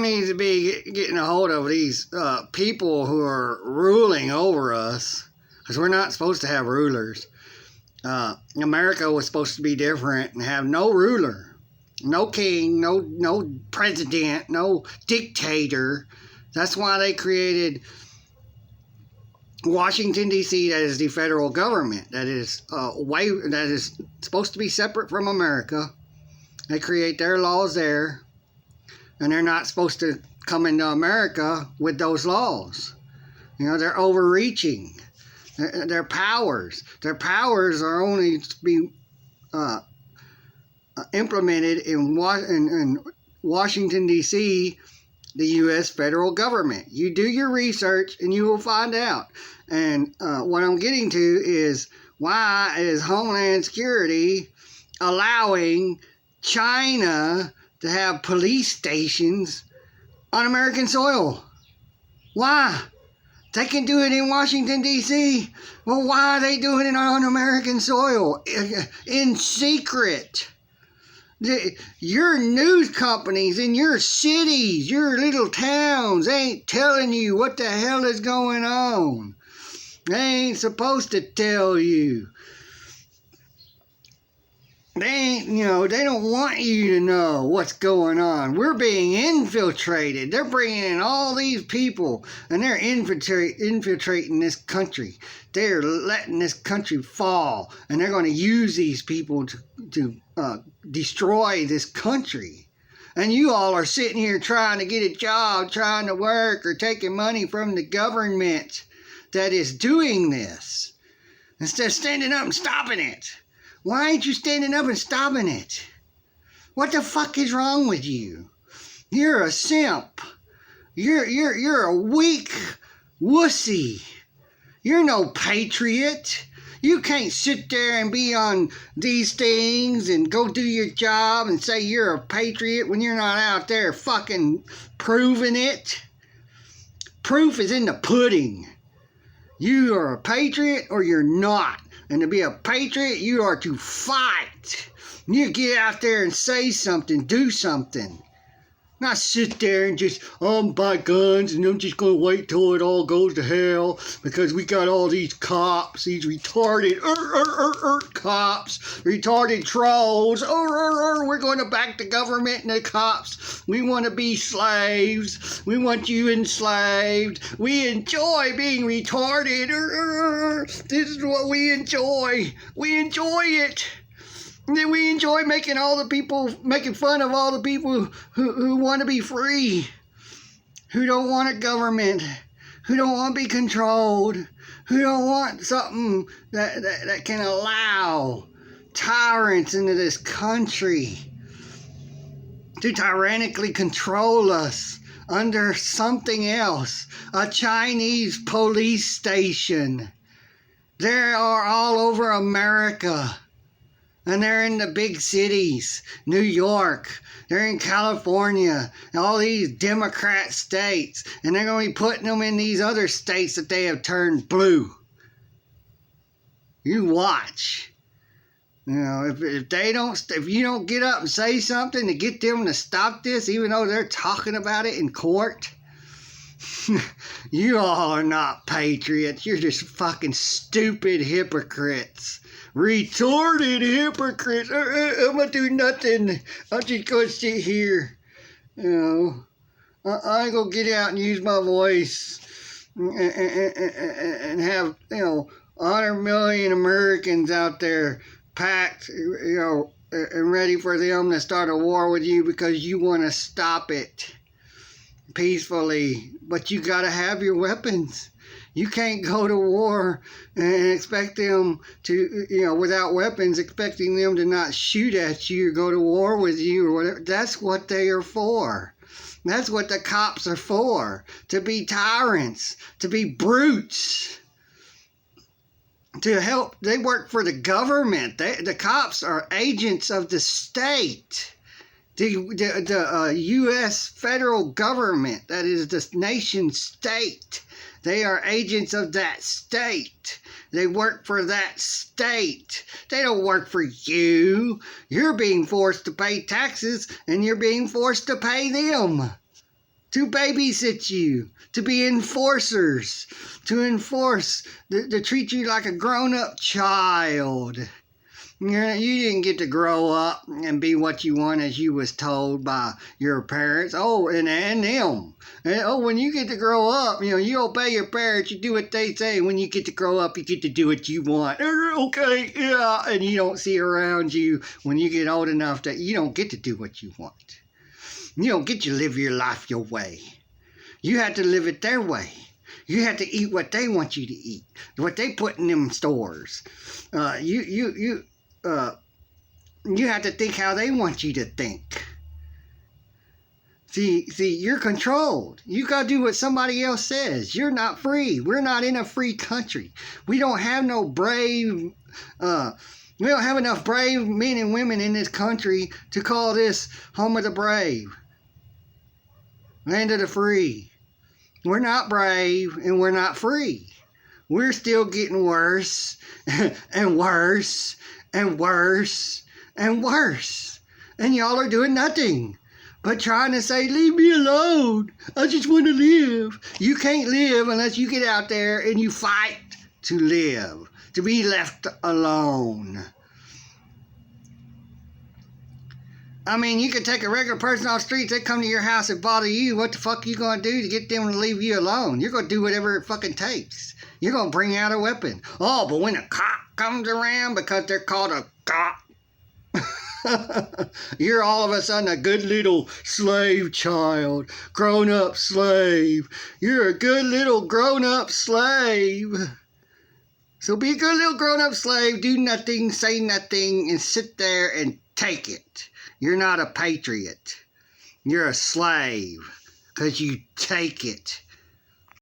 Trump needs to be getting a hold of these people who are ruling over us, because we're not supposed to have rulers. America was supposed to be different and have no ruler, no king, no president, no dictator. That's why they created Washington, D.C., that is the federal government. That is supposed to be separate from America. They create their laws there, and they're not supposed to come into America with those laws. You know, they're overreaching. Their powers are only to be implemented in Washington, D.C., the U.S. federal government. You do your research and you will find out. And what I'm getting to is, why is Homeland Security allowing China to have police stations on American soil? Why? They can do it in Washington, D.C. Well, why are they doing it on American soil in secret? Your news companies in your cities, your little towns, ain't telling you what the hell is going on. They ain't supposed to tell you. They don't want you to know what's going on. We're being infiltrated. They're bringing in all these people, and they're infiltrating this country. They're letting this country fall, and they're going to use these people to destroy this country. And you all are sitting here trying to get a job, trying to work, or taking money from the government that is doing this, instead of standing up and stopping it. Why ain't you standing up and stopping it? What the fuck is wrong with you? You're a simp. You're a weak wussy. You're no patriot. You can't sit there and be on these things and go do your job and say you're a patriot when you're not out there fucking proving it. Proof is in the pudding. You are a patriot or you're not. And to be a patriot, you are to fight. You get out there and say something, do something. Not sit there and just, buy guns and I'm just going to wait till it all goes to hell because we got all these cops, these retarded cops, retarded trolls. We're going to back the government and the cops. We want to be slaves. We want you enslaved. We enjoy being retarded. This is what we enjoy. We enjoy it. And then we enjoy making fun of all the people who want to be free, who don't want a government, who don't want to be controlled, who don't want something that can allow tyrants into this country to tyrannically control us under something else, a Chinese police station. They are all over America. And they're in the big cities, New York, they're in California, and all these Democrat states, and they're going to be putting them in these other states that they have turned blue. You watch. You know, if you don't get up and say something to get them to stop this, even though they're talking about it in court, you all are not patriots. You're just fucking stupid hypocrites. Retarded hypocrites. I'm going to do nothing. I'm just going to sit here. You know, I ain't going to get out and use my voice and have, 100 million Americans out there packed, and ready for them to start a war with you because you want to stop it peacefully. But you got to have your weapons. You can't go to war and expect them to, without weapons, expecting them to not shoot at you or go to war with you or whatever. That's what they are for. That's what the cops are for. To be tyrants, to be brutes, to help. They work for the government. The cops are agents of the state. The U.S. federal government, that is the nation state. They are agents of that state. They work for that state. They don't work for you. You're being forced to pay taxes, and you're being forced to pay them. to babysit you, to be enforcers, to enforce, to treat you like a grown-up child. You didn't get to grow up and be what you want as you was told by your parents. Oh, and them. And, when you get to grow up, you obey your parents. You do what they say. When you get to grow up, you get to do what you want. Okay, yeah. And you don't see around you when you get old enough that you don't get to do what you want. You don't get to live your life your way. You have to live it their way. You have to eat what they want you to eat, what they put in them stores. You have to think how they want you to think. See, you're controlled. You got to do what somebody else says. You're not free. We're not in a free country. We don't have no brave, we don't have enough brave men and women in this country to call this home of the brave. Land of the free. We're not brave and we're not free. We're still getting worse and worse and worse and worse. And y'all are doing nothing but trying to say, leave me alone. I just want to live. You can't live unless you get out there and you fight to live, to be left alone. I mean, you could take a regular person off the street, they come to your house and bother you. What the fuck are you going to do to get them to leave you alone? You're going to do whatever it fucking takes. You're going to bring out a weapon. Oh, but when a cop comes around, because they're called a cop, you're all of a sudden a good little slave child, grown-up slave. You're a good little grown-up slave. So be a good little grown-up slave, do nothing, say nothing, and sit there and take it. You're not a patriot. You're a slave because you take it.